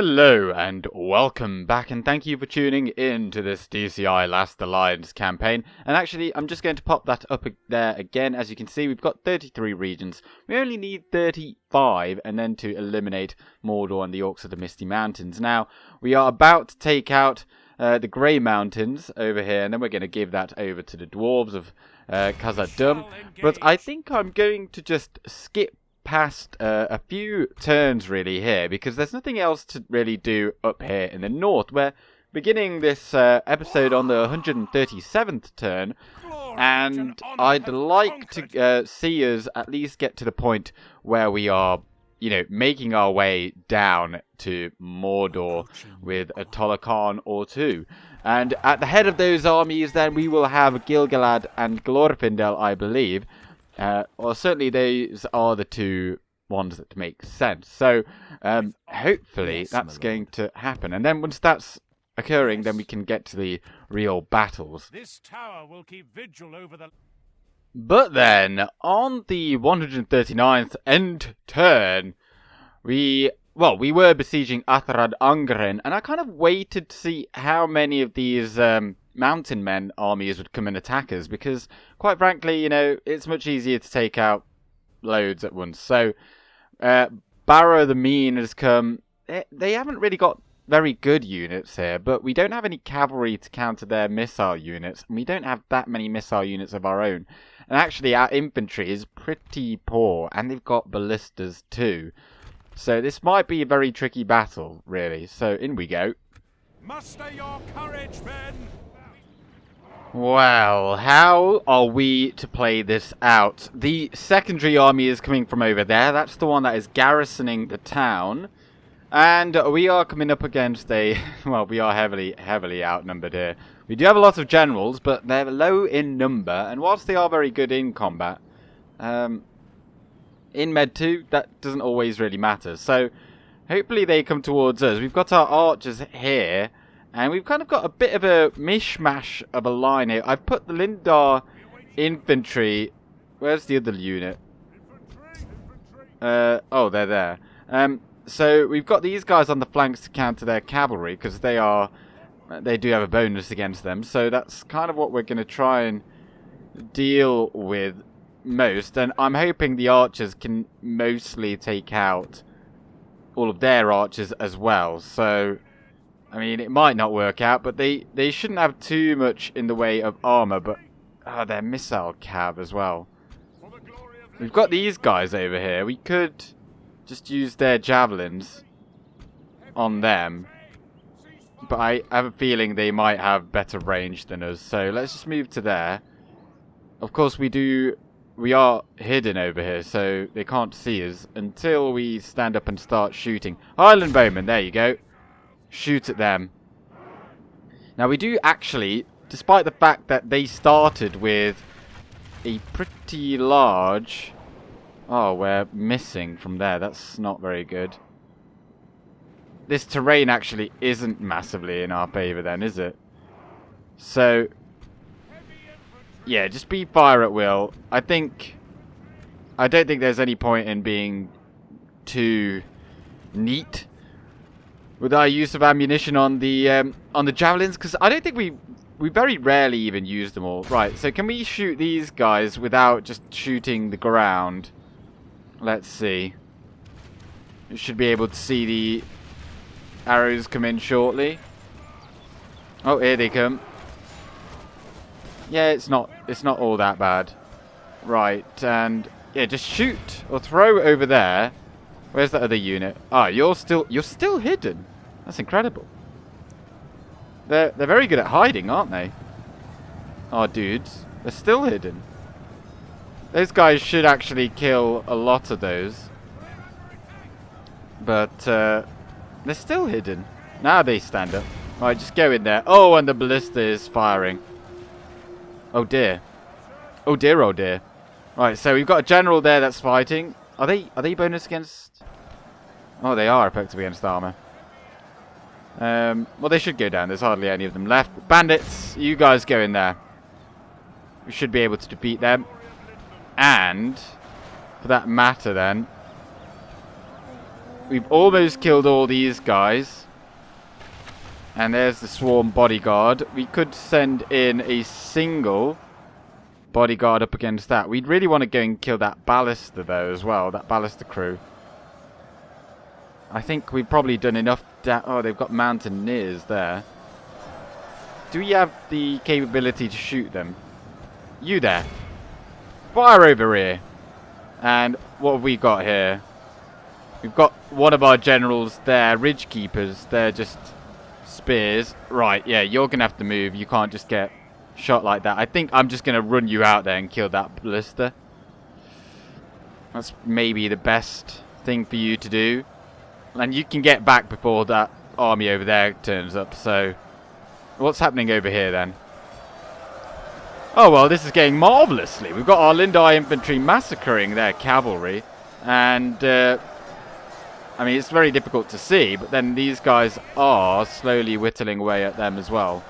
Hello and welcome back, and thank you for tuning in to this DCI Last Alliance campaign. And actually, I'm just going to pop that up there again. As you can see, we've got 33 regions. We only need 35 and then to eliminate Mordor and the Orcs of the Misty Mountains. Now, we are about to take out the Grey Mountains over here, and then we're going to give that over to the Dwarves of Khazad-dûm. But I think I'm going to just skip past a few turns really here, because there's nothing else to really do up here in the north. We're beginning this episode on the 137th turn, and I'd like to see us at least get to the point where we are, you know, making our way down to Mordor with a Tol Acharn or two. And at the head of those armies then we will have Gil-Galad and Glorfindel, I believe. Or certainly those are the two ones that make sense. So hopefully that's going to happen. And then once that's occurring, then we can get to the real battles. This tower will keep vigil over the... But then, on the 139th end turn, we were besieging Athrad Angren, and I kind of waited to see how many of these mountain men armies would come and attack us, because quite frankly, you know, it's much easier to take out loads at once. So Barrow the Mean has come. They haven't really got very good units here, but we don't have any cavalry to counter their missile units, and we don't have that many missile units of our own. And actually our infantry is pretty poor, and they've got ballistas too. So this might be a very tricky battle, really. So in we go. Muster your courage, men! Well, how are we to play this out? The secondary army is coming from over there. That's the one that is garrisoning the town. And we are coming up against a... Well, we are heavily outnumbered here. We do have a lot of generals, but they're low in number. And whilst they are very good in combat, in Med 2, that doesn't always really matter. So, hopefully they come towards us. We've got our archers here. And we've kind of got a bit of a mishmash of a line here. I've put the Lindor infantry... Where's the other unit? Oh, they're there. So we've got these guys on the flanks to counter their cavalry, because they do have a bonus against them. So that's kind of what we're going to try and deal with most. And I'm hoping the archers can mostly take out all of their archers as well. So, I mean, it might not work out, but they shouldn't have too much in the way of armor. But their missile cav as well. We've got these guys over here. We could just use their javelins on them, but I have a feeling they might have better range than us. So let's just move to there. Of course, we are hidden over here, so they can't see us until we stand up and start shooting. Highland Bowmen, there you go. Shoot at them. Now we do actually, despite the fact that they started with a pretty large... Oh, we're missing from there. That's not very good. This terrain actually isn't massively in our favour then, is it? So, yeah, just be fire at will. I don't think there's any point in being too neat with our use of ammunition on the javelins, because I don't think we very rarely even use them all. Right, so can we shoot these guys without just shooting the ground? Let's see. You should be able to see the arrows come in shortly. Oh, here they come. Yeah, it's not all that bad. Right, and yeah, just shoot or throw over there. Where's that other unit? Ah, you're still hidden. That's incredible. They're very good at hiding, aren't they? Oh, dudes, they're still hidden. Those guys should actually kill a lot of those. But they're still hidden. Now they stand up. Right, just go in there. Oh, and the ballista is firing. Oh dear. Oh dear, oh dear. Right, so we've got a general there that's fighting. Are they bonus against... Oh, they are effective against armor. Well, they should go down. There's hardly any of them left. Bandits, you guys go in there. We should be able to defeat them. And, for that matter then, We've almost killed all these guys. And there's the swarm bodyguard. We could send in a single bodyguard up against that. We'd really want to go and kill that ballista though as well. That ballista crew. I think we've probably done enough. Oh, they've got mountaineers there. Do we have the capability to shoot them? You there. Fire over here. And what have we got here? We've got one of our generals there. Ridge keepers. They're just spears. Right, yeah, you're going to have to move. You can't just get shot like that. I think I'm just going to run you out there and kill that ballista. That's maybe the best thing for you to do. And you can get back before that army over there turns up. So, what's happening over here then? Oh, well, this is going marvellously. We've got our Lindai infantry massacring their cavalry. And, I mean, it's very difficult to see. But then these guys are slowly whittling away at them as well.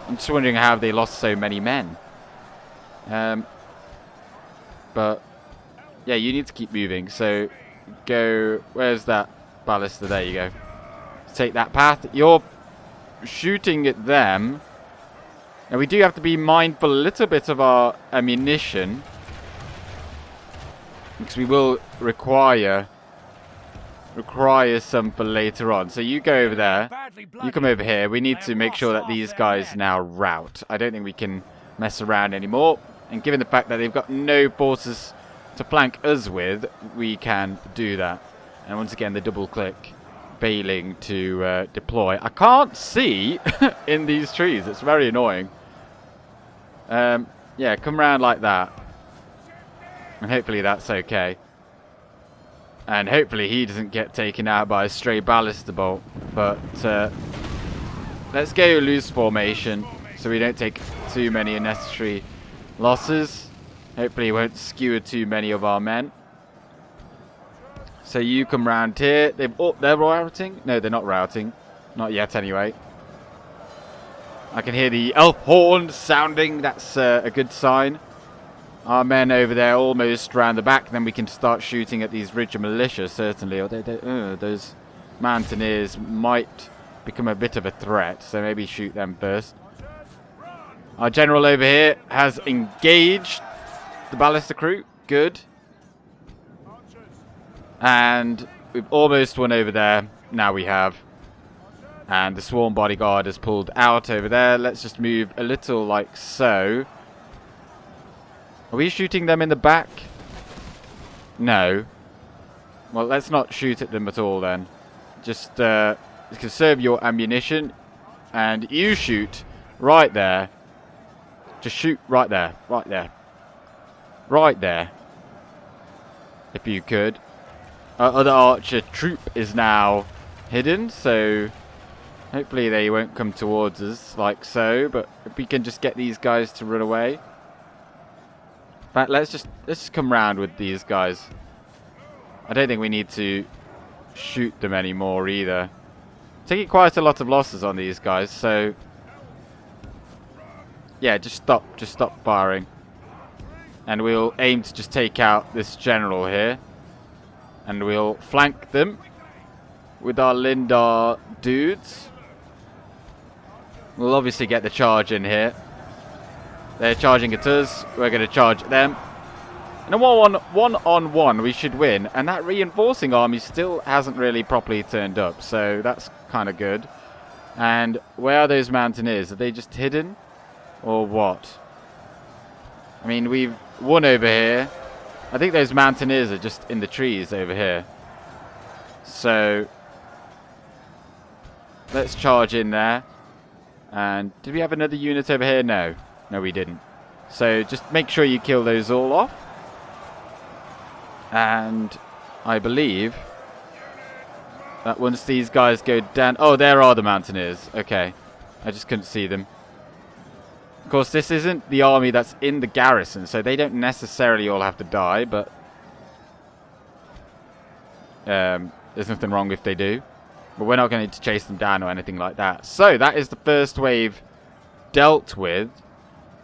I'm just wondering how they lost so many men. But, yeah, you need to keep moving. So, go... Where's that ballista? There you go. Take that path. You're shooting at them. Now, we do have to be mindful a little bit of our ammunition. Because we will require some for later on. So you go over there. You come over here. We need to make sure that these guys now rout. I don't think we can mess around anymore. And given the fact that they've got no forces to flank us with, we can do that. And once again, the double click failing to deploy. I can't see in these trees. It's very annoying. Yeah, come around like that. And hopefully that's okay. And hopefully he doesn't get taken out by a stray ballista bolt. But let's go loose formation so we don't take too many unnecessary losses. Hopefully he won't skewer too many of our men. So you come round here. They're routing? No, they're not routing. Not yet anyway. I can hear the elf horn sounding. That's a good sign. Our men over there almost round the back. Then we can start shooting at these ridge militia, certainly. Although those mountaineers might become a bit of a threat. So maybe shoot them first. Our general over here has engaged the ballista crew. Good. And we've almost won over there. Now we have. And the swarm bodyguard has pulled out over there. Let's just move a little like so. Are we shooting them in the back? No. Well, let's not shoot at them at all then. Just conserve your ammunition. And you shoot right there. Just shoot right there. Right there. Right there. If you could. Our other archer troop is now hidden, so hopefully they won't come towards us like so. But if we can just get these guys to run away. But let's just come round with these guys. I don't think we need to shoot them anymore either. Taking quite a lot of losses on these guys, so yeah, just stop firing. And we'll aim to just take out this general here. And we'll flank them with our Lindar dudes. We'll obviously get the charge in here. They're charging at us. We're going to charge them. And a one-on-one, we should win. And that reinforcing army still hasn't really properly turned up. So that's kind of good. And where are those mountaineers? Are they just hidden? Or what? I mean, we've won over here. I think those mountaineers are just in the trees over here. So let's charge in there. And did we have another unit over here? No. No, we didn't. So just make sure you kill those all off. And I believe that once these guys go down... Oh, there are the mountaineers. Okay. I just couldn't see them. Of course, this isn't the army that's in the garrison, so they don't necessarily all have to die, but there's nothing wrong if they do. But we're not going to chase them down or anything like that. So, that is the first wave dealt with.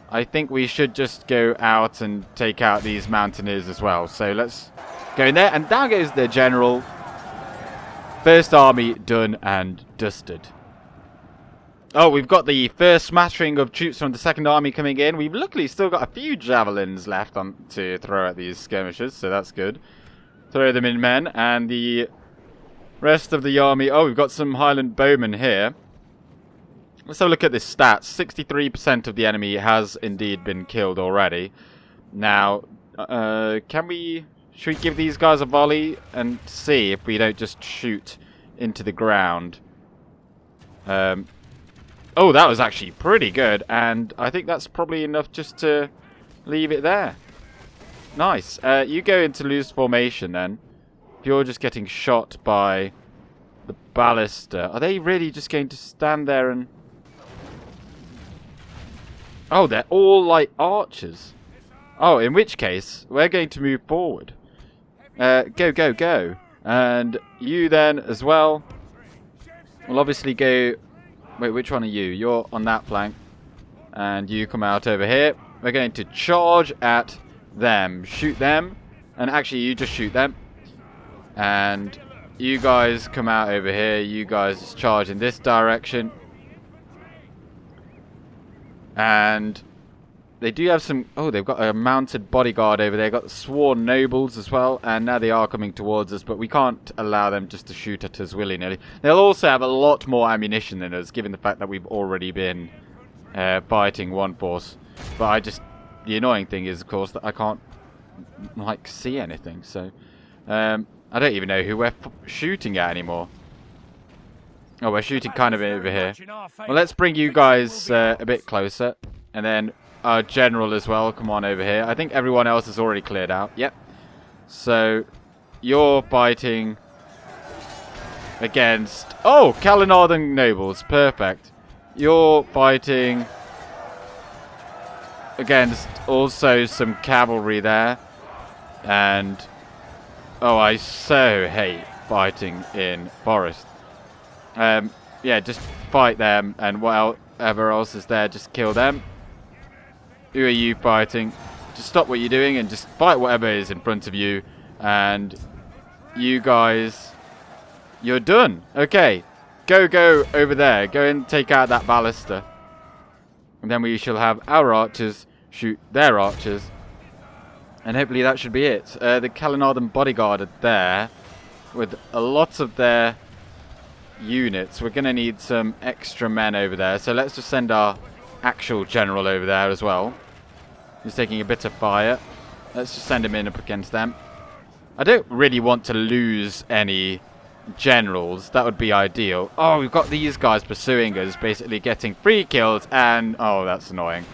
I think we should just go out and take out these mountaineers as well. So, let's go in there. And down goes the general. First army done and dusted. Oh, we've got the first smattering of troops from the second army coming in. We've luckily still got a few javelins left to throw at these skirmishers, so that's good. Throw them in, men, and the rest of the army... Oh, we've got some Highland bowmen here. Let's have a look at this stats. 63% of the enemy has indeed been killed already. Now, should we give these guys a volley and see if we don't just shoot into the ground? Oh, that was actually pretty good, and I think that's probably enough just to leave it there. Nice. You go into loose formation then. If you're just getting shot by the ballista, are they really just going to stand there and... Oh, they're all like archers. Oh, in which case, we're going to move forward. Go, go, go. And you then as well. We'll obviously go... Wait, which one are you? You're on that flank. And you come out over here. We're going to charge at them. Shoot them. And actually, you just shoot them. And you guys come out over here. You guys charge in this direction. And they do have some... Oh, they've got a mounted bodyguard over there. Got sworn nobles as well. And now they are coming towards us. But we can't allow them just to shoot at us willy-nilly. They'll also have a lot more ammunition than us, given the fact that we've already been fighting one force. But the annoying thing is, of course, that I can't, like, see anything. So, I don't even know who we're shooting at anymore. Oh, we're shooting kind of over here. Well, let's bring you guys a bit closer. And then our general as well. Come on over here. I think everyone else is already cleared out. Yep. So, you're fighting against... Oh, Kalanardan nobles. Perfect. You're fighting against also some cavalry there. And... Oh, I so hate fighting in forest. Yeah, just fight them, and whatever else is there, just kill them. Who are you fighting? Just stop what you're doing and just fight whatever is in front of you. And you guys, you're done. Okay, go over there. Go and take out that ballista. And then we shall have our archers shoot their archers. And hopefully that should be it. The Kalanardan bodyguard are there with a lot of their units. We're going to need some extra men over there, so let's just send our actual general over there as well. He's taking a bit of fire. Let's just send him in up against them. I don't really want to lose any generals. That would be ideal. Oh, we've got these guys pursuing us, basically getting 3 kills, and oh, that's annoying.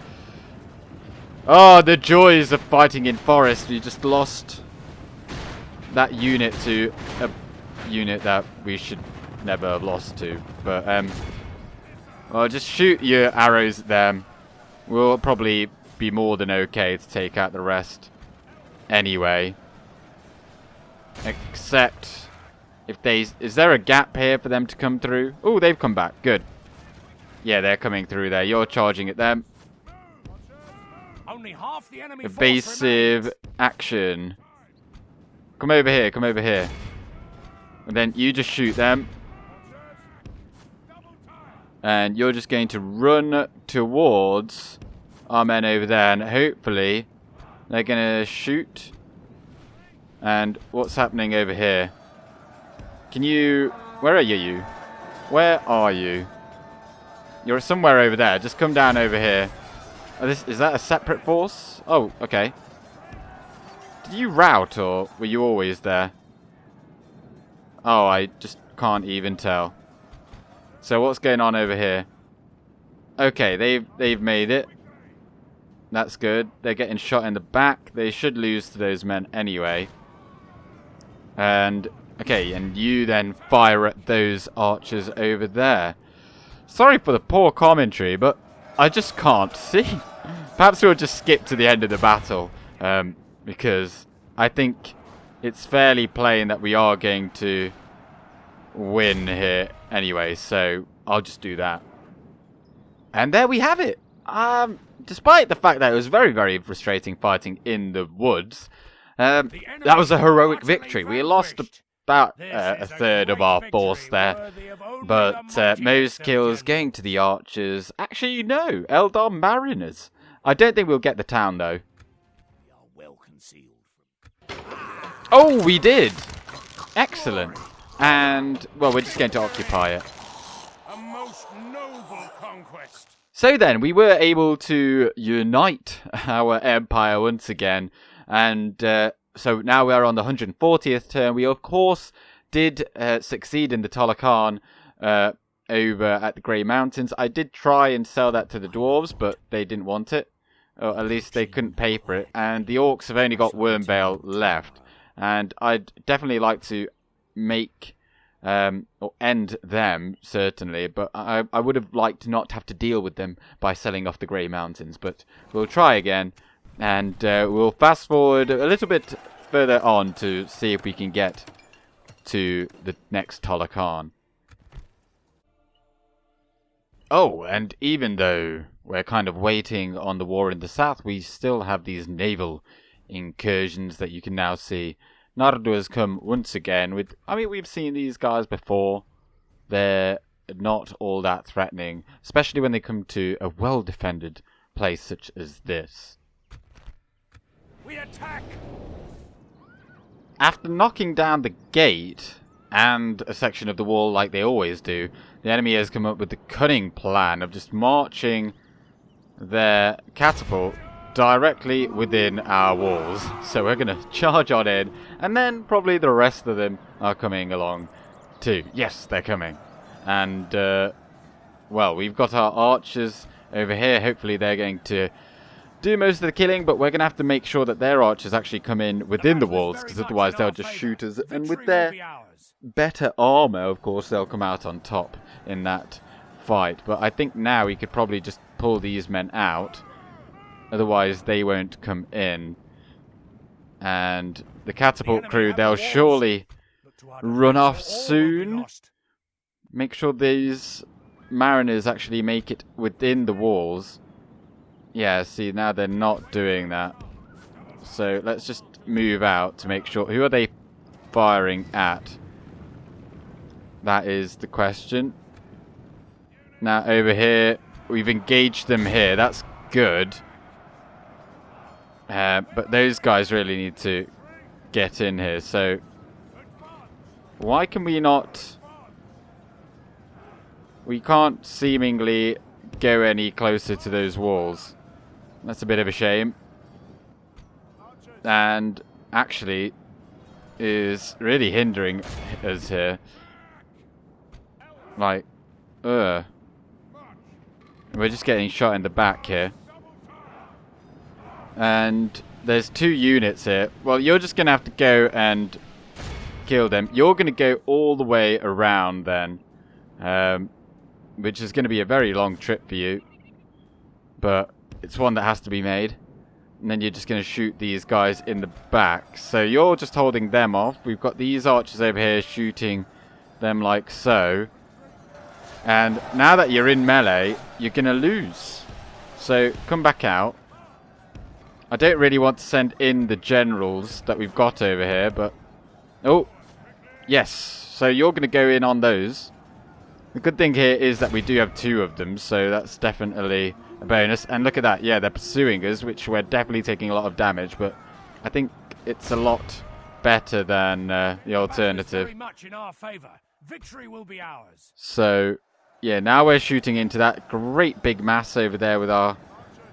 Oh, the joys of fighting in forest. We just lost that unit to a unit that we should never have lost to. But, well, just shoot your arrows at them. We'll probably be more than okay to take out the rest anyway. Except if they... Is there a gap here for them to come through? Oh, they've come back. Good. Yeah, they're coming through there. You're charging at them. Only half the enemy Evasive action. Come over here. Come over here. And then you just shoot them. And you're just going to run towards our men over there. And hopefully they're going to shoot. And what's happening over here? Can you... Where are you? Where are you? You're somewhere over there. Just come down over here. Oh, is that a separate force? Oh, okay. Did you rout or were you always there? Oh, I just can't even tell. So what's going on over here? Okay, they've made it. That's good. They're getting shot in the back. They should lose to those men anyway. And okay, and you then fire at those archers over there. Sorry for the poor commentary, but I just can't see. Perhaps we'll just skip to the end of the battle, because I think it's fairly plain that we are going to win here anyway, so I'll just do that. And there we have it. Despite the fact that it was very, very frustrating fighting in the woods, that was a heroic victory. We lost about This a is a third of great our victory force there. worthy of only the But mightiest most of kills generals. going to the archers. Actually, no, Eldar mariners. I don't think we'll get the town though. We are well concealed Oh, we did! Excellent. And, well, we're just going to occupy it. a most noble conquest. So then, we were able to unite our empire once again. And so now we're on the 140th turn. We, of course, did succeed in the Tol Acharn over at the Grey Mountains. I did try and sell that to the dwarves, but they didn't want it. Or at least they couldn't pay for it. And the orcs have only got Wormbale left. And I'd definitely like to make or end them, certainly. But I would have liked to not have to deal with them by selling off the Grey Mountains. But we'll try again. And we'll fast forward a little bit further on to see if we can get to the next Tol Acharn. Oh, and even though we're kind of waiting on the war in the south, we still have these naval incursions that you can now see. Noldor has come once again with... I mean, we've seen these guys before. They're not all that threatening, especially when they come to a well-defended place such as this. We attack. After knocking down the gate and a section of the wall like they always do, the enemy has come up with the cunning plan of just marching their catapult directly within our walls. So we're going to charge on in, and then probably the rest of them are coming along too. Yes, they're coming. And, well, we've got our archers over here. Hopefully they're going to do most of the killing, but we're going to have to make sure that their archers actually come in within the walls, because otherwise they'll just shoot us. And with their better armor, of course, they'll come out on top in that fight. But I think now we could probably just pull these men out, otherwise they won't come in. And the catapult crew, they'll surely run off soon. Make sure these mariners actually make it within the walls. Yeah, see, now they're not doing that. So let's just move out to make sure. Who are they firing at? That is the question. Now over here, we've engaged them here. That's good. But those guys really need to get in here. So why can we not... We can't seemingly go any closer to those walls. That's a bit of a shame. And actually is really hindering us here. Like, we're just getting shot in the back here. And there's 2 units here. Well, you're just going to have to go and kill them. You're going to go all the way around then. Which is going to be a very long trip for you. But it's one that has to be made. And then you're just going to shoot these guys in the back. So you're just holding them off. We've got these archers over here shooting them like so. And now that you're in melee, you're going to lose. So come back out. I don't really want to send in the generals that we've got over here, but... Oh, yes. So you're going to go in on those. The good thing here is that we do have 2 of them, so that's definitely a bonus. And look at that. Yeah, they're pursuing us, which we're definitely taking a lot of damage, but I think it's a lot better than the alternative. Very much in our favor. Victory will be ours. So, yeah, now we're shooting into that great big mass over there with our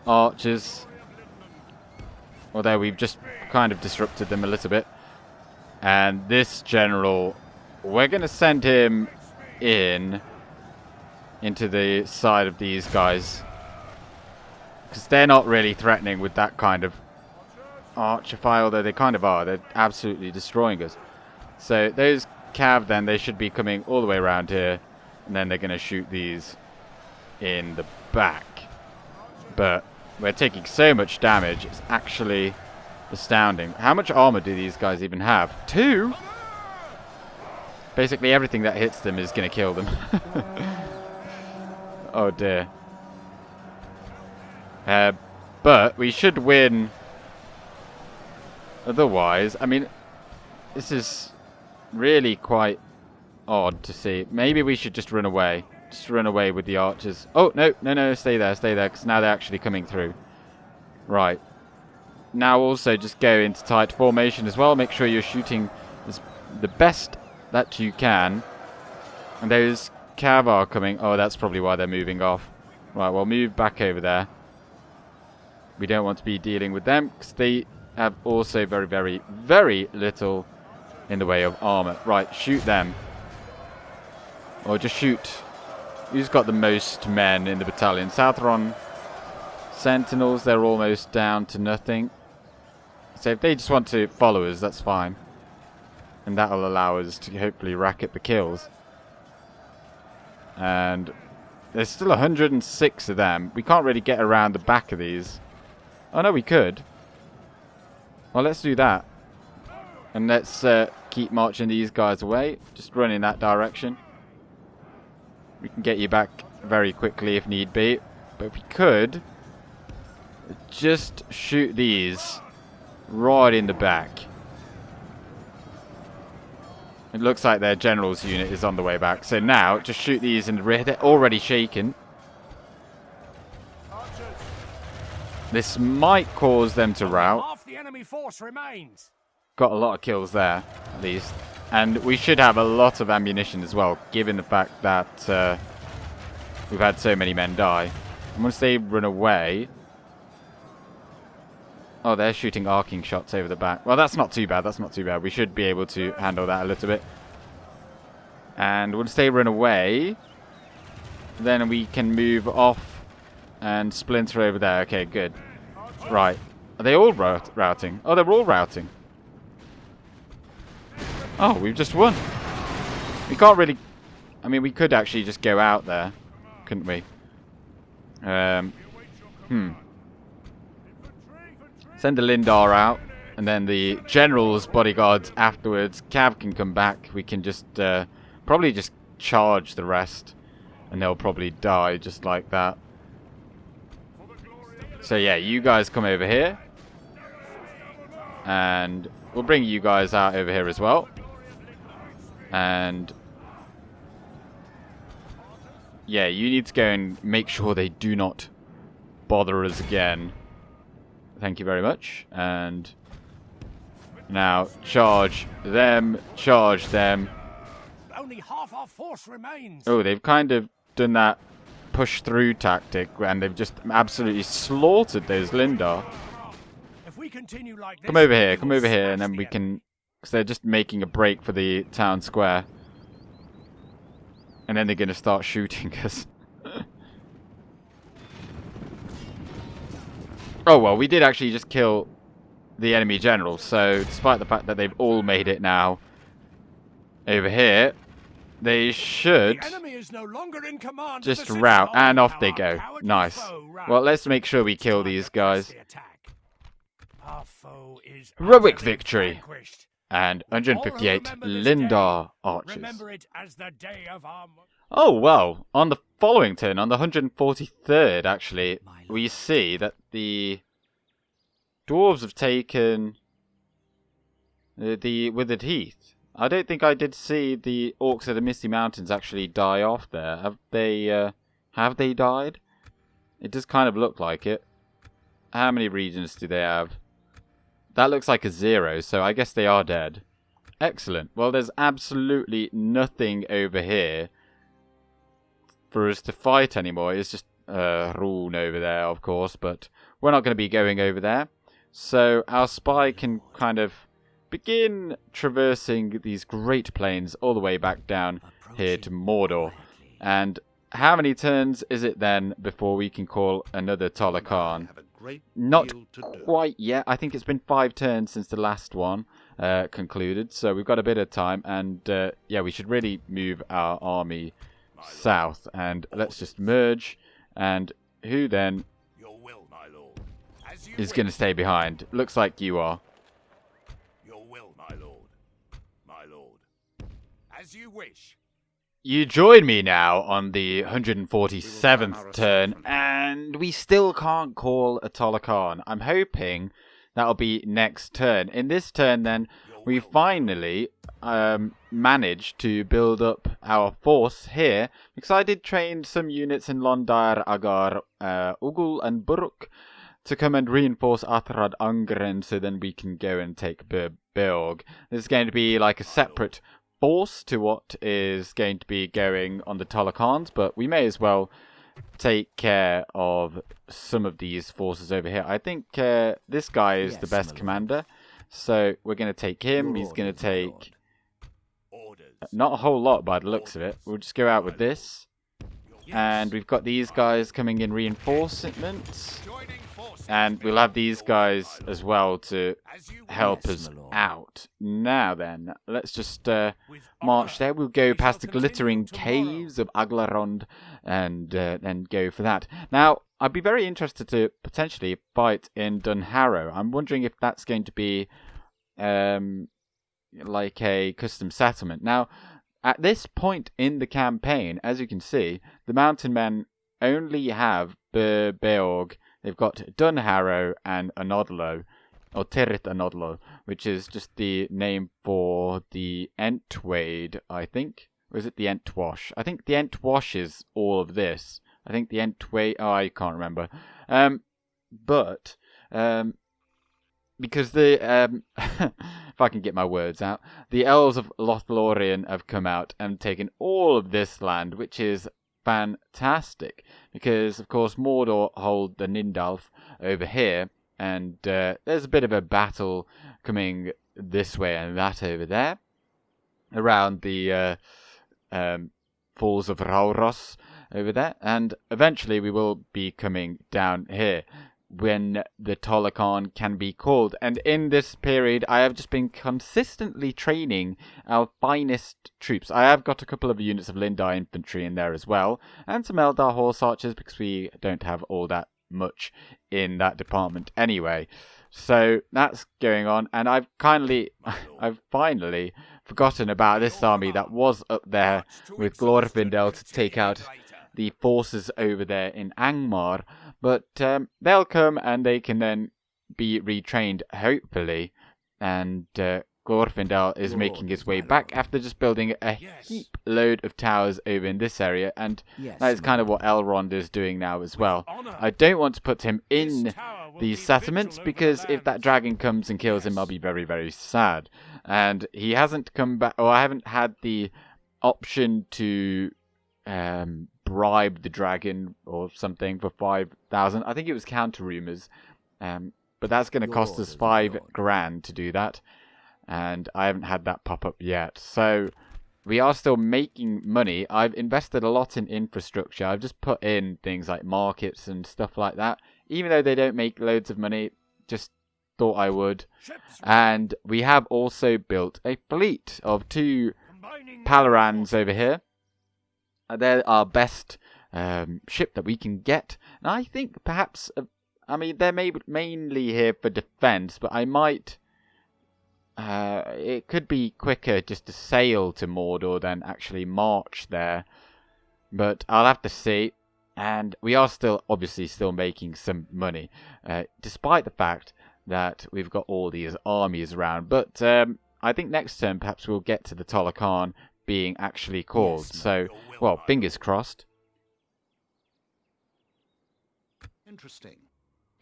archers. Although we've just kind of disrupted them a little bit. And this general, we're going to send him into the side of these guys. Because they're not really threatening with that kind of archer fire, although they kind of are. They're absolutely destroying us. So those cav then, they should be coming all the way around here. And then they're going to shoot these in the back. But we're taking so much damage, it's actually astounding. How much armor do these guys even have? 2? Basically everything that hits them is going to kill them. Oh dear. But we should win. Otherwise, I mean, this is really quite odd to see. Maybe we should just run away. Just run away with the archers. Oh, no, no, no, stay there, because now they're actually coming through. Right. Now also just go into tight formation as well. Make sure you're shooting the best that you can. And those cav are coming. Oh, that's probably why they're moving off. Right, well, move back over there. We don't want to be dealing with them because they have also very, very, very little in the way of armor. Right, shoot them. Or just shoot. Who's got the most men in the battalion? Sauron Sentinels, they're almost down to nothing. So if they just want to follow us, that's fine. And that'll allow us to hopefully racket the kills. And there's still 106 of them. We can't really get around the back of these. Oh no, we could. Well, let's do that. And let's keep marching these guys away. Just run in that direction. We can get you back very quickly if need be. But if we could, just shoot these right in the back. It looks like their general's unit is on the way back. So now, just shoot these in the rear. They're already shaken. This might cause them to rout. Half the enemy force remains. Got a lot of kills there, at least. And we should have a lot of ammunition as well, given the fact that we've had so many men die. And once they run away... Oh, they're shooting arcing shots over the back. Well, that's not too bad. That's not too bad. We should be able to handle that a little bit. And once they run away, then we can move off and splinter over there. Okay, good. Right. Are they all routing? Oh, they're all routing. Oh, we've just won. We can't really... I mean, we could actually just go out there, couldn't we? Send the Lindor out, and then the general's bodyguards afterwards. Cav can come back. We can just probably just charge the rest, and they'll probably die just like that. So yeah, you guys come over here, and we'll bring you guys out over here as well. And yeah, you need to go and make sure they do not bother us again. Thank you very much. And now charge them, charge them. Only half our force remains. Oh, they've kind of done that push through tactic, and they've just absolutely slaughtered those Lindor. If we continue like this, come over here, and then we can... Because they're just making a break for the town square. And then they're going to start shooting us. Oh, well, we did actually just kill the enemy general. So, despite the fact that they've all made it now over here, they should the enemy is no longer in command just of the rout. city. And off they Our go. cowardly Nice. foe routs. Well, let's make sure we kill these guys. Our foe is Heroic utterly victory. vanquished. And All who 158 remember this Lindor day, archers. Remember it as the day of our... Oh, well, on the following turn, on the 143rd, actually, we see that the dwarves have taken the Withered Heath. I don't think I did see the orcs of the Misty Mountains actually die off there. Have they died? It does kind of look like it. How many regions do they have? That looks like a 0, so I guess they are dead. Excellent. Well, there's absolutely nothing over here for us to fight anymore. It's just Rune over there, of course, but we're not going to be going over there. So our spy can kind of begin traversing these great plains all the way back down here to Mordor. And how many turns is it then before we can call another Tol Acharn? Not quite yet. I think it's been 5 turns since the last one concluded, so we've got a bit of time. And yeah, we should really move our army south, and let's just merge. And who then is going to stay behind? Looks like you are. Your will, my lord. My lord. As you wish. You join me now on the 147th turn, and we still can't call a Tol Acharn. I'm hoping that'll be next turn. In this turn, then, we finally managed to build up our force here, because I did train some units in Londar, Agar, Ugul and Buruk to come and reinforce Athrad Ungren, so then we can go and take Beorg. This is going to be like a separate force to what is going to be going on the Tol Acharns, but we may as well take care of some of these forces over here. I think this guy is the best commander, so we're going to take him. He's going to take not a whole lot by the looks of it. We'll just go out with this, and we've got these guys coming in reinforcements, and we'll have these guys as well to help us out. Now then, let's just march there. We'll go past the glittering caves of Aglarond and then go for that. Now, I'd be very interested to potentially fight in Dunharrow. I'm wondering if that's going to be like a custom settlement. Now, at this point in the campaign, as you can see, the mountain men only have Beorg. They've got Dunharrow and Anodlo, or Tirith Anodlo, which is just the name for the Entwade, I think. Or is it the Entwash? I think the Entwash is all of this. I think the Entwade... Oh, I can't remember. But because the... if I can get my words out. The Elves of Lothlorien have come out and taken all of this land, which is fantastic, because of course Mordor hold the Nindalf over here, and there's a bit of a battle coming this way and that over there around the falls of Rauros over there, and eventually we will be coming down here when the Tol Acharn can be called. And in this period, I have just been consistently training our finest troops. I have got a couple of units of Lindai infantry in there as well, and some Eldar horse archers, because we don't have all that much in that department anyway. So that's going on, and I've finally forgotten about this army that was up there with Glorfindel to take out the forces over there in Angmar. But they'll come and they can then be retrained, hopefully. And Glorfindel is making his way back after just building a heap load of towers over in this area. And that is kind of what Elrond is doing now as well. I don't want to put him in these settlements, because if that dragon comes and kills him, I'll be very, very sad. And he hasn't come back, or I haven't had the option to... bribe the dragon or something for 5,000. I think it was counter rumors, but that's going to cost us 5 grand to do that, and I haven't had that pop up yet. So we are still making money. I've invested a lot in infrastructure. I've just put in things like markets and stuff like that, even though they don't make loads of money. Just thought I would. And we have also built a fleet of 2 Palarans over here. They're our best ship that we can get. And I think perhaps, I mean, they're mainly here for defense, but I might... it could be quicker just to sail to Mordor than actually march there. But I'll have to see. And we are obviously still making some money, despite the fact that we've got all these armies around. But I think next turn perhaps we'll get to the Tol Acharn being actually called. So, well, fingers crossed. Interesting.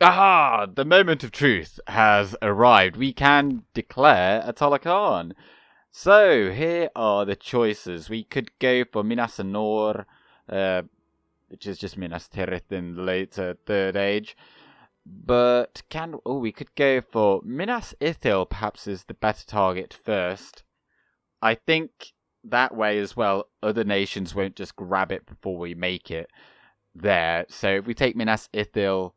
Aha! The moment of truth has arrived. We can declare a Tol Acharn. So, here are the choices. We could go for Minas Anor, which is just Minas Tirith in the later Third Age. But we could go for Minas Ithil, perhaps, is the better target first. I think that way as well, other nations won't just grab it before we make it there. So if we take Minas Ithil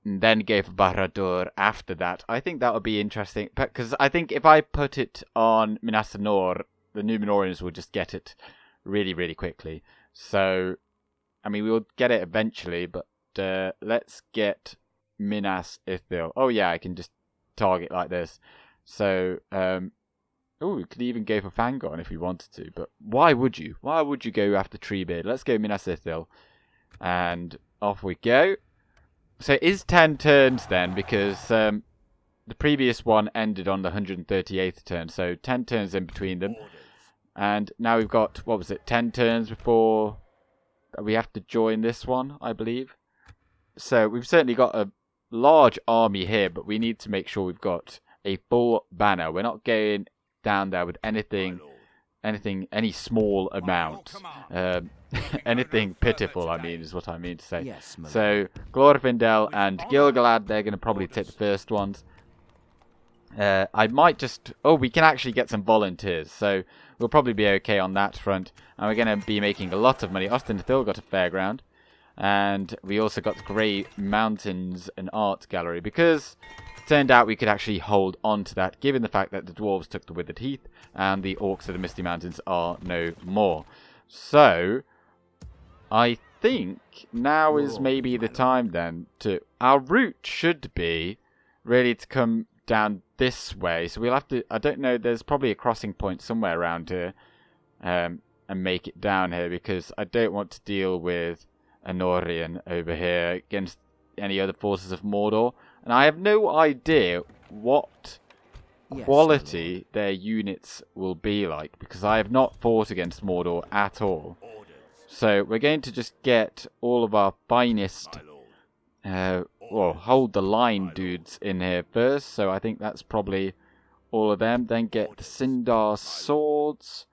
and then go for Barad-dûr after that, I think that would be interesting. Because I think if I put it on Minas Anor, the Numenoreans will just get it really, really quickly. So, I mean, we'll get it eventually, but let's get Minas Ithil. Oh yeah, I can just target like this. So, we could even go for Fangorn if we wanted to, but why would you? Why would you go after Treebeard? Let's go Minas Ithil, and off we go. So it is 10 turns then, because the previous one ended on the 138th turn, so 10 turns in between them. And now we've got, what was it, 10 turns before we have to join this one, I believe. So we've certainly got a large army here, but we need to make sure we've got a full banner. We're not going down there with anything, any small amount. Anything pitiful, I mean, is what I mean to say. Yes, my So Glorfindel and Gil-Galad, they're going to probably take the first ones. I might just... Oh, we can actually get some volunteers, so we'll probably be okay on that front. And we're going to be making a lot of money. Ost-in-Edhil got a fairground. And we also got the Grey Mountains and Art Gallery, because it turned out we could actually hold on to that, given the fact that the Dwarves took the Withered Heath, and the Orcs of the Misty Mountains are no more. So, I think now is maybe the time then to... Our route should be really to come down this way. So we'll have to... I don't know, there's probably a crossing point somewhere around here. And make it down here, because I don't want to deal with Numenorean over here against any other forces of Mordor. And I have no idea what quality their units will be like, because I have not fought against Mordor at all. So we're going to just get all of our finest, hold the line dudes in here first. So I think that's probably all of them. Then get the Sindar swords,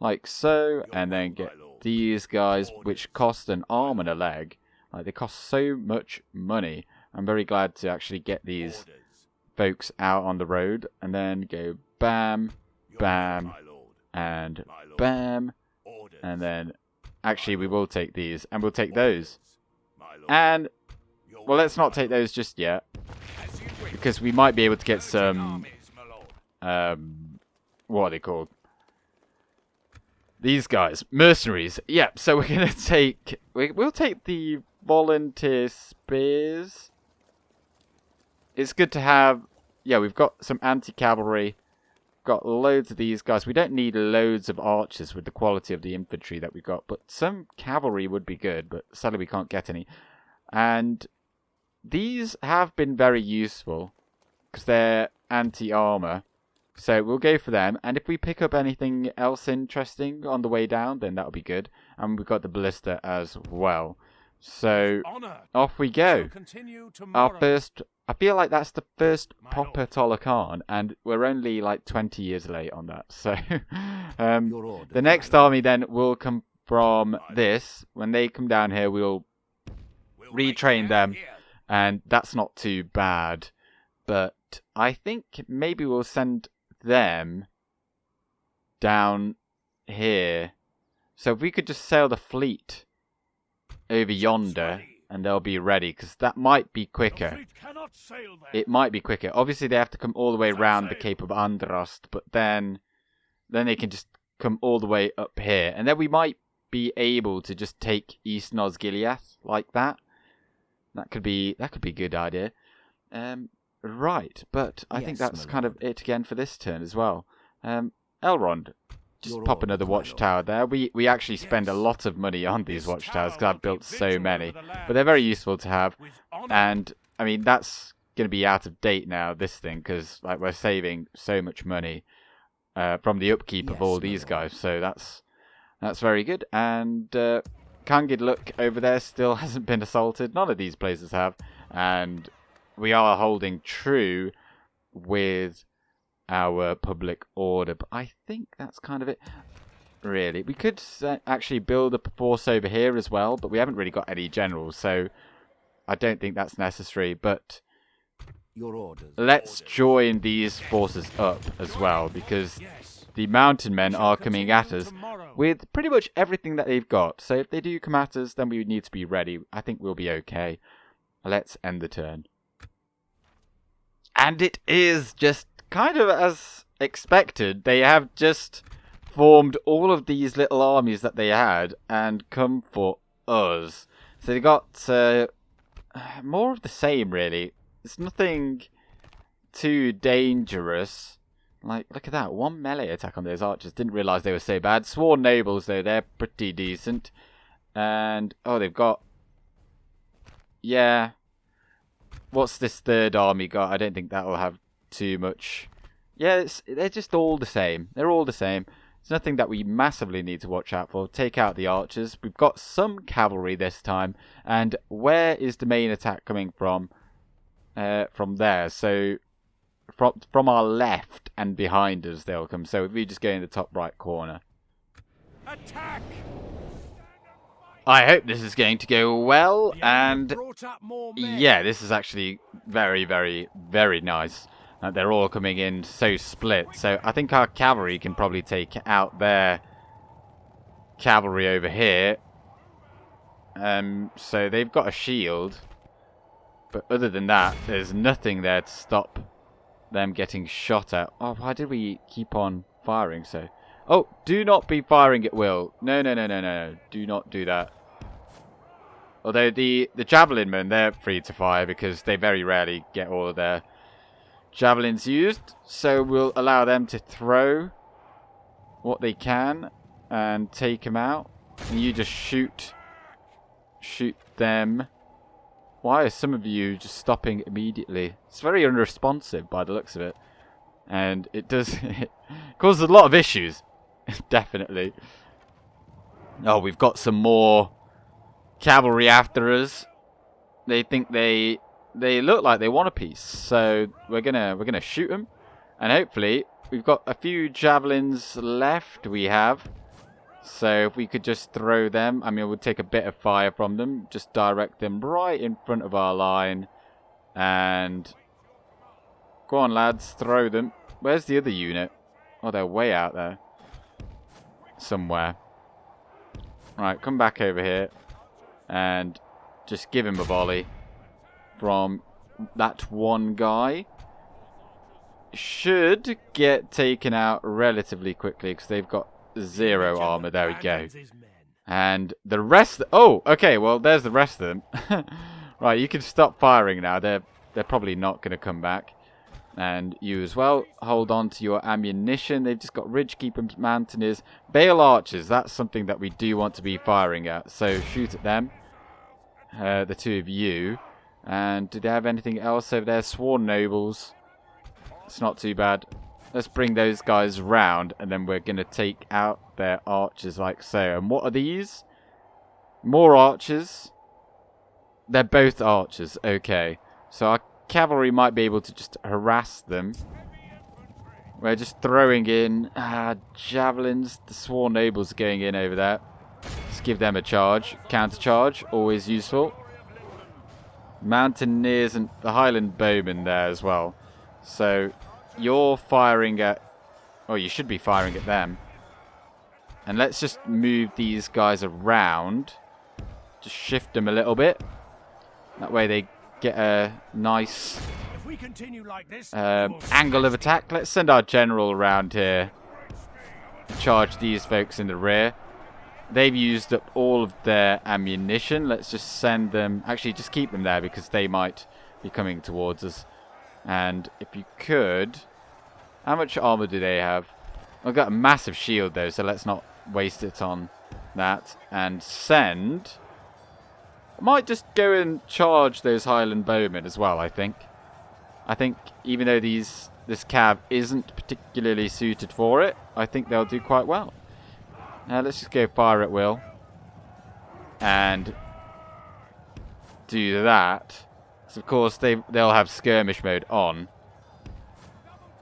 like so, and then get these guys, which cost an arm and a leg. Like, they cost so much money. I'm very glad to actually get these folks out on the road, and then go bam, bam, and bam, and then actually we will take these, and we'll take those. And, well, let's not take those just yet, because we might be able to get some, what are they called? These guys, mercenaries. Yeah, so we're gonna take... We'll take the volunteer spears. It's good to have... Yeah, we've got some anti-cavalry. Got loads of these guys. We don't need loads of archers with the quality of the infantry that we've got. But some cavalry would be good, but sadly we can't get any. And these have been very useful, because they're anti-armor. So we'll go for them, and if we pick up anything else interesting on the way down, then that'll be good. And we've got the ballista as well. So off we go. Our first, I feel like that's the first proper Tol Acharn, and we're only like 20 years late on that. So the next army then will come from this. When they come down here, we'll retrain them, and that's not too bad. But I think maybe we'll send them down here. So if we could just sail the fleet over yonder, and they'll be ready, because that might be quicker. It might be quicker. Obviously they have to come all the way around the Cape of Androst, but then they can just come all the way up here, and then we might be able to just take East Nosgiliath like that. That could be a good idea. Right, but I think that's kind of it again for this turn as well. Elrond, just pop another watchtower there. We actually spend a lot of money on these watchtowers, because I've built so many. But they're very useful to have. And, I mean, that's going to be out of date now, this thing, because like, we're saving so much money from the upkeep of all these guys. So that's very good. And Kangidluk over there still hasn't been assaulted. None of these places have. And we are holding true with our public order, but I think that's kind of it, really. We could actually build a force over here as well, but we haven't really got any generals, so I don't think that's necessary. But let's join these forces up as well, because the mountain men are coming at us with pretty much everything that they've got. So if they do come at us, then we need to be ready. I think we'll be okay. Let's end the turn. And it is just kind of as expected. They have just formed all of these little armies that they had and come for us. So they got more of the same, really. It's nothing too dangerous. Like, look at that. One melee attack on those archers. Didn't realise they were so bad. Sworn nobles, though, they're pretty decent. And, oh, they've got... Yeah... What's this third army got? I don't think that will have too much. Yeah, they're just all the same. They're all the same. There's nothing that we massively need to watch out for. Take out the archers. We've got some cavalry this time. And where is the main attack coming from? From there. So from our left and behind us they'll come. So if we just go in the top right corner. Attack! I hope this is going to go well. The enemy And have brought up more men. yeah, this is actually very, very, very nice. They're all coming in so split. So I think our cavalry can probably take out their cavalry over here. So they've got a shield. But other than that, there's nothing there to stop them getting shot at. Oh, why did we keep on firing so? Oh, do not be firing at will. No, no, no, no, no. Do not do that. Although the javelin men, they're free to fire because they very rarely get all of their javelins used, so we'll allow them to throw what they can and take them out. And you just shoot them. Why are some of you just stopping immediately? It's very unresponsive by the looks of it, and it does it causes a lot of issues. Definitely. Oh, we've got some more cavalry after us. They think they look like they want a piece, so we're gonna shoot them, and hopefully we've got a few javelins left. We have, so if we could just throw them, I mean, we'll take a bit of fire from them, just direct them right in front of our line, and go on, lads, throw them. Where's the other unit? Oh, they're way out there somewhere. Right, come back over here and just give him a volley from that one guy. Should get taken out relatively quickly because they've got 0 armor. There we go. And the rest... Oh, okay, well, there's the rest of them. Right, you can stop firing now. They're probably not going to come back. And you as well. Hold on to your ammunition. They've just got Ridgekeeper Mountaineers. Bale Archers, that's something that we do want to be firing at. So shoot at them. The two of you. And do they have anything else over there? Sworn Nobles. It's not too bad. Let's bring those guys round. And then we're going to take out their archers like so. And what are these? More archers. They're both archers. Okay. So our cavalry might be able to just harass them. We're just throwing in javelins. The Sworn Nobles are going in over there. Let's give them a charge. Counter charge. Always useful. Mountaineers and the Highland Bowmen there as well. So you're firing at... Oh, you should be firing at them. And let's just move these guys around. Just shift them a little bit. That way they get a nice If we continue like this, angle of attack. Let's send our general around here and charge these folks in the rear. They've used up all of their ammunition. Let's just send them... Actually, just keep them there because they might be coming towards us. And if you could... How much armor do they have? I've got a massive shield though, so let's not waste it on that. And send... I might just go and charge those Highland Bowmen as well, I think. I think even though this cav isn't particularly suited for it, I think they'll do quite well. Let's just go fire at will. And do that. So of course they'll have skirmish mode on.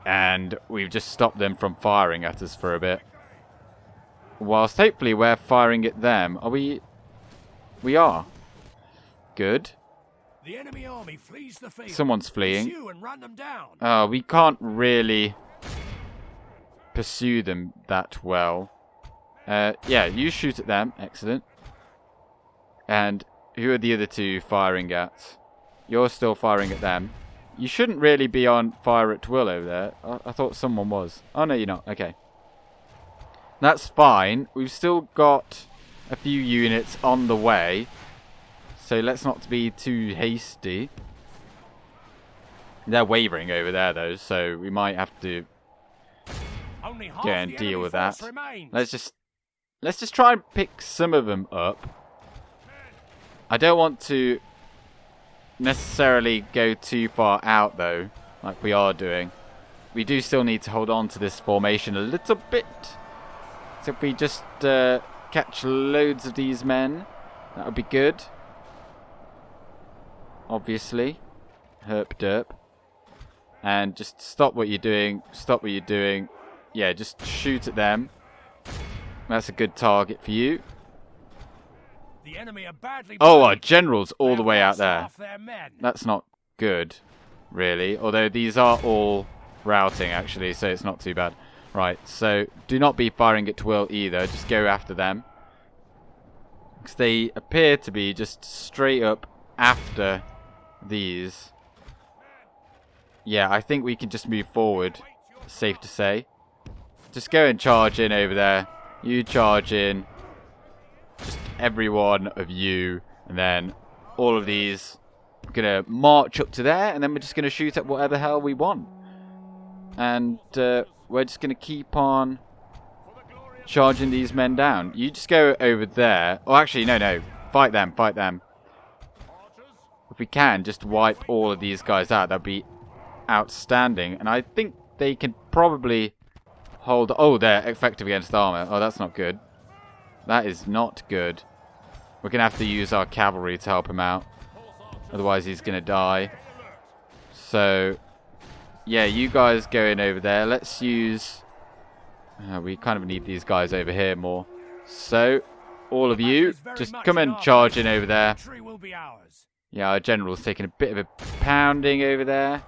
And we've just stopped them from firing at us for a bit. Whilst hopefully we're firing at them. Are we? We are. Good. the enemy army flees the field. Someone's fleeing. Pursue and run them down. Oh, we can't really pursue them that well. Yeah, you shoot at them. Excellent. And who are the other two firing at? You're still firing at them. You shouldn't really be on fire at will over there. I thought someone was. Oh, no, you're not. Okay. That's fine. We've still got a few units on the way. So let's not be too hasty. They're wavering over there, though. So we might have to Only half go and the deal enemy with that. force remains. Let's just try and pick some of them up. I don't want to necessarily go too far out, though, like we are doing. we do still need to hold on to this formation a little bit. So if we just catch loads of these men, that would be good. Obviously. Herp derp. And just stop what you're doing. Stop what you're doing. Yeah, just shoot at them. That's a good target for you. The enemy are badly Oh, our burned. general's all the They way have out lost there. half their men. That's not good, really. Although these are all routing, actually, so it's not too bad. Right, so do not be firing at will either. Just go after them. Because they appear to be just straight up after these. Yeah, I think we can just move forward. Safe to say. Just go and charge in over there. You charge in. Just every one of you. And then all of these. We're going to march up to there. And then we're just going to shoot at whatever hell we want. And we're just going to keep on charging these men down. You just go over there. Oh, actually, no. Fight them, fight them. If we can, just wipe all of these guys out. That'd be outstanding. And I think they can probably hold... Oh, they're effective against armor. Oh, that's not good. That is not good. We're going to have to use our cavalry to help him out. Otherwise, he's going to die. So, yeah, you guys go in over there. Let's use... we kind of need these guys over here more. So, all of you, just come and charge in over there. Victory will be ours. Yeah, our general's taking a bit of a pounding over there.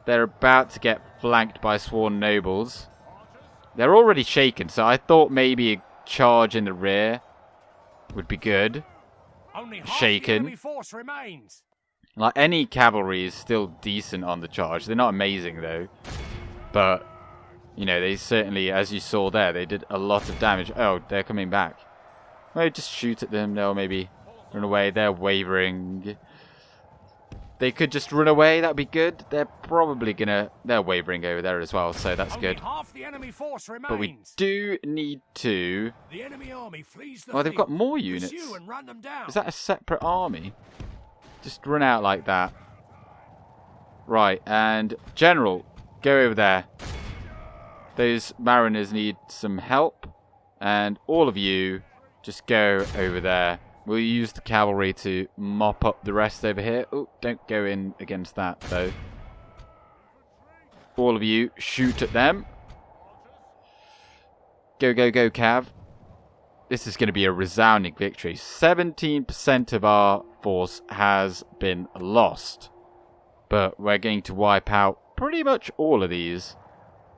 They're about to get flanked by sworn nobles. They're already shaken, so I thought maybe a charge in the rear would be good. Only half Shaken. the enemy force remains. Like, any cavalry is still decent on the charge. They're not amazing, though. But, you know, they certainly, as you saw there, they did a lot of damage. Oh, they're coming back. Well, just shoot at them. They'll maybe run away. They're wavering. They could just run away. That'd be good. They're probably gonna... They're wavering over there as well, so that's Only good. half the enemy force remains. But we do need to... The enemy army flees the Oh, they've got field. more units. Pursue and run them down. Is that a separate army? Just run out like that. Right, and General, go over there. Those mariners need some help. And all of you, just go over there. We'll use the cavalry to mop up the rest over here. Oh, don't go in against that, though. All of you, shoot at them. Go, go, go, Cav. This is going to be a resounding victory. 17% of our force has been lost. But we're going to wipe out pretty much all of these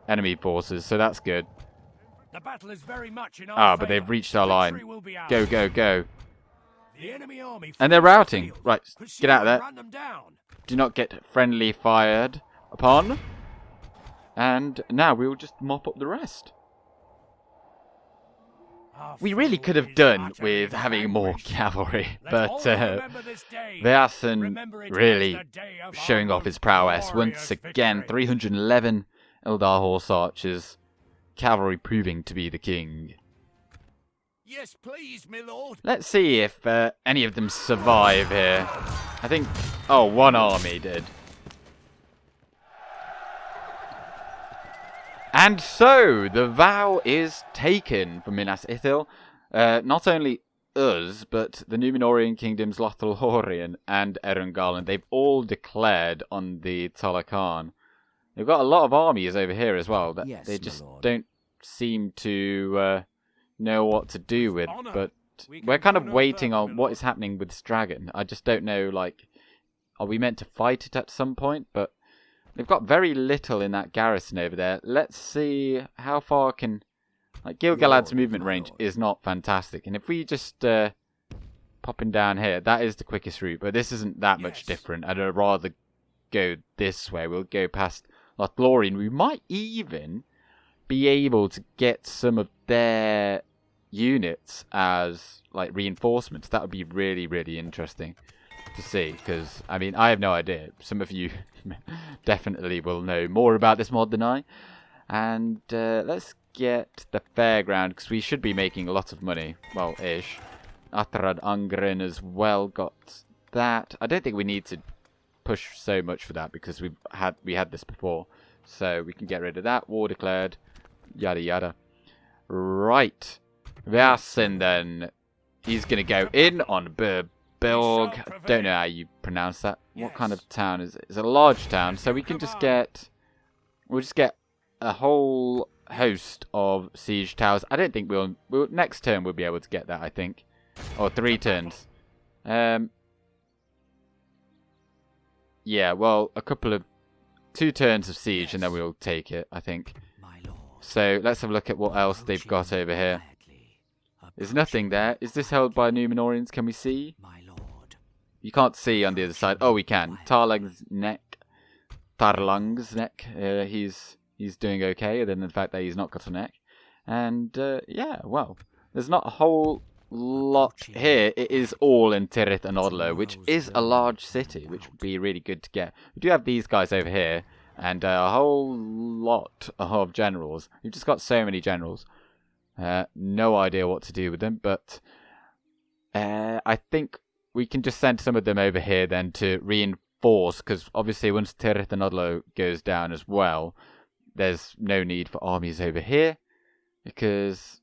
enemy forces, so that's good. The battle is very much in our But favor. they've reached our line. Victory will be ours. Go, go, go. The enemy army And they're flees the routing. field. Right, Pursue get out of and there. Run them down. Do not get friendly fired upon. And now we'll just mop up the rest. Our We really foe could have is done utterly with having more vanquished. cavalry, Let but all remember this day. Vaesen Remember it as really the day of showing our off his prowess. glorious Once again, victory. 311 Eldar horse archers, cavalry proving to be the king. Yes, please, my lord. Let's see if any of them survive here. I think... Oh, one army did. And so, the vow is taken for Minas Ithil. Not only us, but the Numenorean Kingdoms, Lothlorien and Ereinion Gil-Galad. They've all declared on the Tol Acharn. They've got a lot of armies over here as well that Yes, they my just lord. don't seem to know what to do with. Honor, But we can we're kind go of no waiting further, on my what lord. is happening with this dragon. I just don't know, like, are we meant to fight it at some point? But they've got very little in that garrison over there. Let's see how far can... Like, Gil-Galad's Lord, movement my range lord. is not fantastic. And if we just popping down here, that is the quickest route. But this isn't that much Yes. different. I'd rather go this way. We'll go past Lothlorien. We might even be able to get some of their units as, like, reinforcements. That would be really, really interesting to see. Because, I mean, I have no idea. Some of you definitely will know more about this mod than I. And let's get the fairground, because we should be making a lot of money. Well, ish. Atrad Angren as well got that. I don't think we need to push so much for that, because we had this before. So we can get rid of that. War declared. Yada yada. Right. Vasen then. He's going to go in on Bilg. I don't know how you pronounce that. What kind of town is it? It's a large town. So we can just get... We'll just get a whole host of siege towers. I don't think we'll next turn we'll be able to get that, I think. Or 3 turns. Yeah, well, 2 turns of siege and then we'll take it, I think. So let's have a look at what else they've got over here. There's nothing there. Is this held by Numenoreans? Can we see? You can't see on the other side. Oh, we can. Tarlang's neck. He's doing okay, other than the fact that he's not got a neck. And yeah, well, there's not a whole lot here. It is all in Tirith and Odlo, which is a large city, which would be really good to get. We do have these guys over here, and a whole lot of generals. We've just got so many generals. No idea what to do with them, but I think we can just send some of them over here then to reinforce, because obviously once Tirith and Odlo goes down as well, there's no need for armies over here, because,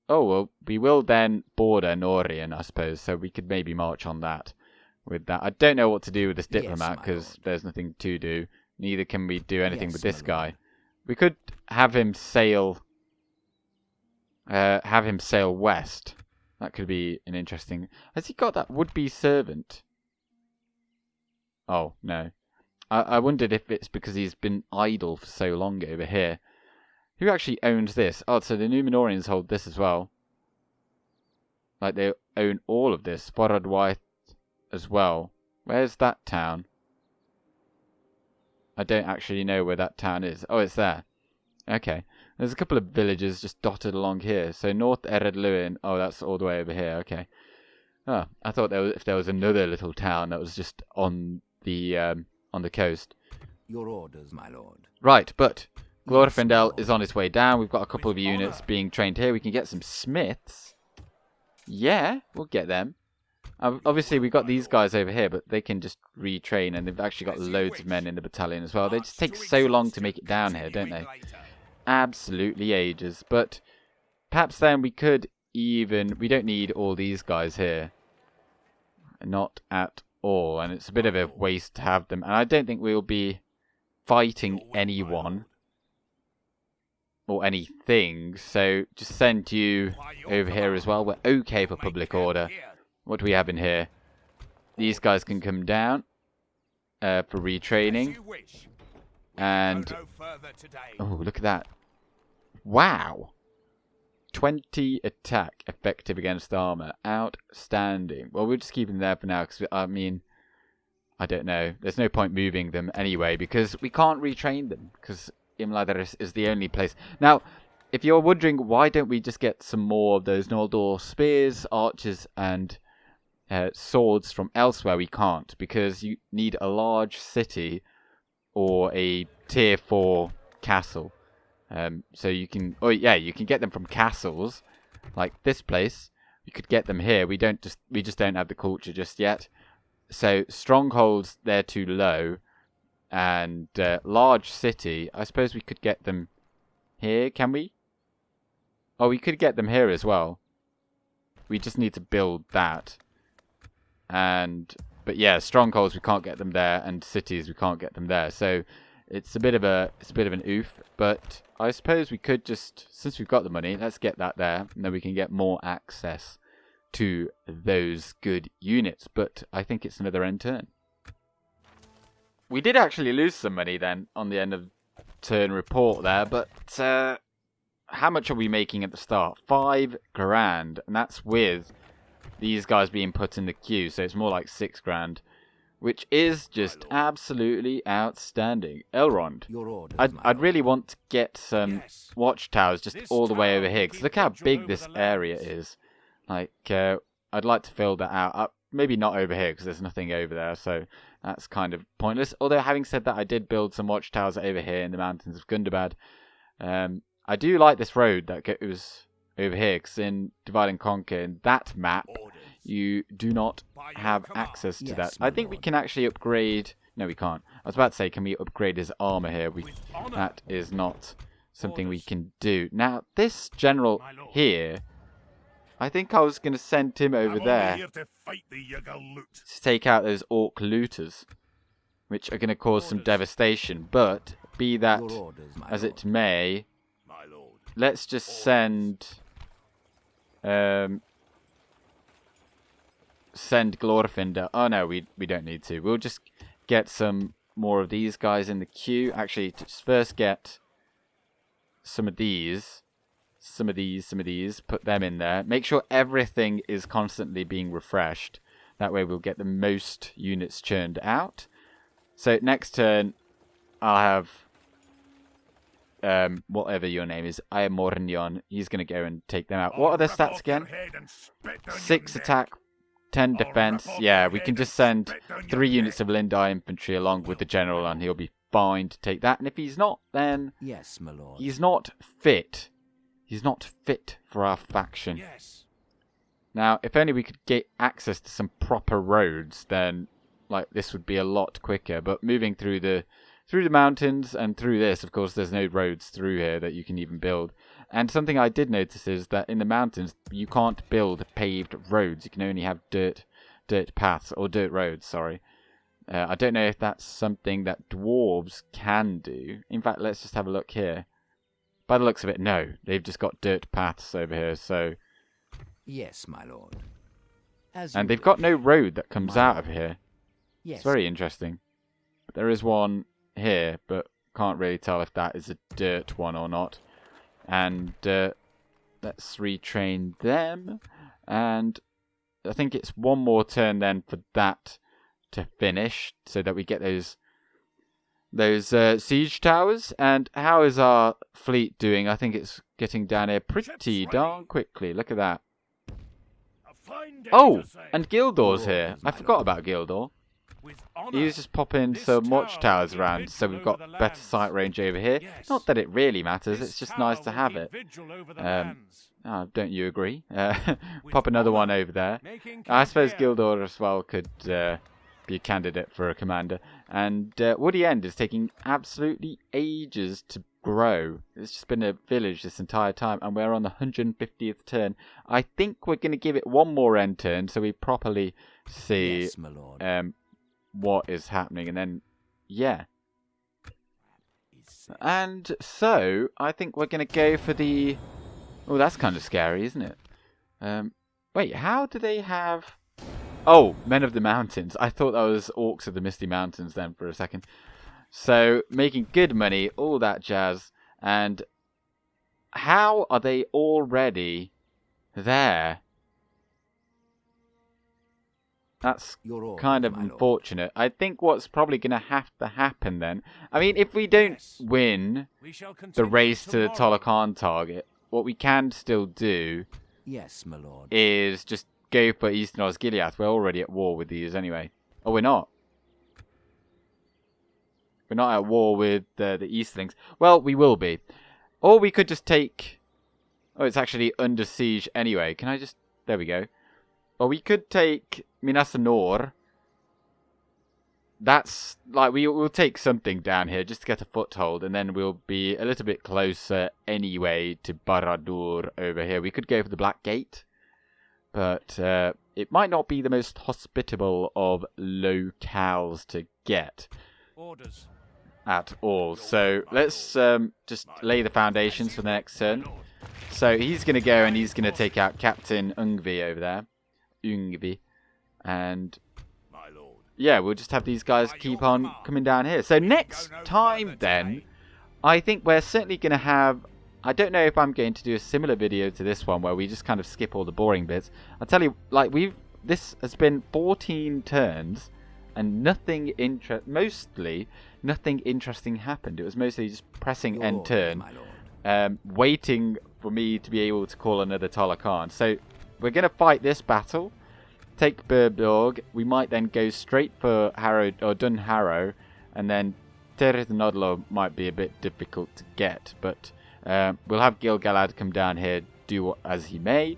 oh, well, we will then border Norien, I suppose, so we could maybe march on that with that. I don't know what to do with this diplomat, because there's nothing to do. Neither can we do anything with this guy. We could have him sail west. That could be an interesting... Has he got that would-be servant? Oh, no. I wondered if it's because he's been idle for so long over here. Who actually owns this? Oh, so the Numenoreans hold this as well. Like, they own all of this. Foradwaith as well. Where's that town? I don't actually know where that town is. Oh, it's there. Okay. There's a couple of villages just dotted along here. So North Ered-Luin. Oh, that's all the way over here. Okay. Oh, I thought if there was another little town that was just on the coast. Your orders, my lord. Right, but Glorfindel is on his way down. We've got a couple of units being trained here. We can get some smiths. Yeah, we'll get them. Obviously, we've got these guys over here, but they can just retrain, and they've actually got loads of men in the battalion as well. They just take so long to make it down here, don't they? Absolutely ages. But perhaps then we could even... We don't need all these guys here. Not at all. And it's a bit of a waste to have them. And I don't think we'll be fighting anyone. Or anything. So just send you over here as well. We're okay for public order. What do we have in here? These guys can come down for retraining. And... oh, look at that. Wow. 20 attack effective against armor. Outstanding. Well, we'll just keep them there for now. Because, I mean, I don't know. There's no point moving them anyway. Because we can't retrain them. Because Imladris is the only place. Now, if you're wondering, why don't we just get some more of those Noldor spears, archers, and... swords from elsewhere? We can't, because you need a large city or a tier 4 castle. So you can, oh yeah, you can get them from castles like this place. You could get them here. We just don't have the culture just yet. So strongholds, they're too low, and large city, I suppose we could get them here. Can we? Oh, we could get them here as well. We just need to build that. But yeah, strongholds we can't get them there, and cities we can't get them there. So it's a bit of an oof. But I suppose we could just, since we've got the money, let's get that there, and then we can get more access to those good units. But I think it's another end turn. We did actually lose some money then on the end of turn report there, but how much are we making at the start? 5 grand, and that's with these guys being put in the queue, so it's more like 6 grand, which is just absolutely outstanding. Elrond, I'd really want to get some watchtowers just all the way over here, because look how big this area is. Like, I'd like to fill that out. Maybe not over here, because there's nothing over there, so that's kind of pointless. Although, having said that, I did build some watchtowers over here in the mountains of Gundabad. I do like this road that goes over here, because in Divide and Conquer, in that map, you do not have access to that. I think we can actually upgrade No, we can't. I was about to say, can we upgrade his armor here? With honor. That is not something we Orders. can do. Now, this general My lord. here, I think I was going to send him over I'm there only here to fight thee, you galoot. to take out those orc looters, which are going to cause some Orders. devastation. But be that Your orders, my as lord. it may, My lord. let's just send Glorfindel. Oh no, we don't need to. We'll just get some more of these guys in the queue. Actually, just first get some of these. Put them in there. Make sure everything is constantly being refreshed. That way we'll get the most units churned out. So next turn, I'll have whatever your name is, Ereinion. He's going to go and take them out. What are their I'll rip stats off again? your head and spit down 6 your neck. attack, 10 I'll defense. rip off Yeah, your we head can and just send spit down your 3 units neck. of Lindai infantry along with the general, and he'll be fine to take that. And if he's not, then Yes, my lord. he's not fit. He's not fit for our faction. Yes. Now, if only we could get access to some proper roads, then like this would be a lot quicker. But moving through the mountains and through this, of course, there's no roads through here that you can even build. And something I did notice is that in the mountains you can't build paved roads. You can only have dirt paths or dirt roads. Sorry. I don't know if that's something that dwarves can do. In fact, let's just have a look here. By the looks of it, no. They've just got dirt paths over here, so... Yes, my lord. As And you they've got wish. no road that comes My out lord. of here. Yes. It's very interesting. But there is one here, but can't really tell if that is a dirt one or not. And let's retrain them. And I think it's one more turn then for that to finish, so that we get those siege towers. And how is our fleet doing? I think it's getting down here pretty Ships darn ready. quickly. Look at that. A fine day Oh, to sail. and Gildor's Your here. orders, I my forgot lord. about Gildor. With honor. He was just popping This some tower watchtowers will keep around, so vigil we've got over the better lands. sight range over here. Yes. Not that it really matters, This it's just tower nice to will have keep it. vigil over the Um, lands. Oh, don't you agree? With Pop another one honor. over there. Making I camp suppose here. Gildor as well could be a candidate for a commander. And Woody End is taking absolutely ages to grow. It's just been a village this entire time, and we're on the 150th turn. I think we're going to give it one more end turn, so we properly see Yes, my lord. what is happening, and then, yeah. Is- And so, I think we're going to go for the... Oh, that's kind of scary, isn't it? Wait, how do they have... Oh, Men of the Mountains. I thought that was Orcs of the Misty Mountains then for a second. So, making good money, all that jazz. And how are they already there? That's Your orders, kind of my lord. unfortunate. I think what's probably going to have to happen then... I mean, if we don't Yes. win We shall the continue race to the tomorrow. Taul-kán target, what we can still do Yes, my lord. is just go for East-in-Osgiliath. We're already at war with these anyway. Oh, we're not. We're not at war with the Eastlings. Well, we will be. Or we could just take... Oh, it's actually under siege anyway. Can I just... There we go. Or we could take Minas Ithil. That's... Like, we'll take something down here just to get a foothold. And then we'll be a little bit closer anyway to Barad-dûr over here. We could go for the Black Gate. But it might not be the most hospitable of locales to get Orders. at all. So let's just lay the foundations for the next turn. My lord. So he's going to go and he's going to take out Captain Ungvi over there. Ungvi. And My lord. yeah, we'll just have these guys keep on coming down here. So next time then, I think we're certainly going to have... I don't know if I'm going to do a similar video to this one where we just kind of skip all the boring bits. I'll tell you, like, this has been 14 turns and mostly nothing interesting happened. It was mostly just pressing Your end orders, turn, my lord. waiting for me to be able to call another Tol Acharn. So we're going to fight this battle, take Burborg. We might then go straight for Harrow or Dunharrow, and then Tir-Nodlo might be a bit difficult to get, but we'll have Gil-Galad come down here, do as he may,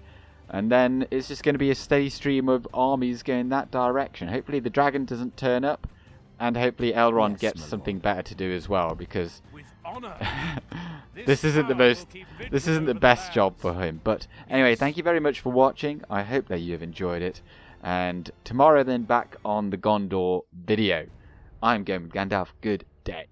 and then it's just going to be a steady stream of armies going that direction. Hopefully the dragon doesn't turn up, and hopefully Elrond Yes, gets my something lord. better to do as well, because With honor. this isn't the power will most, keep this victory isn't the over best job lands. for him. But anyway, thank you very much for watching. I hope that you have enjoyed it, and tomorrow then back on the Gondor video. I'm going with Gandalf. Good day.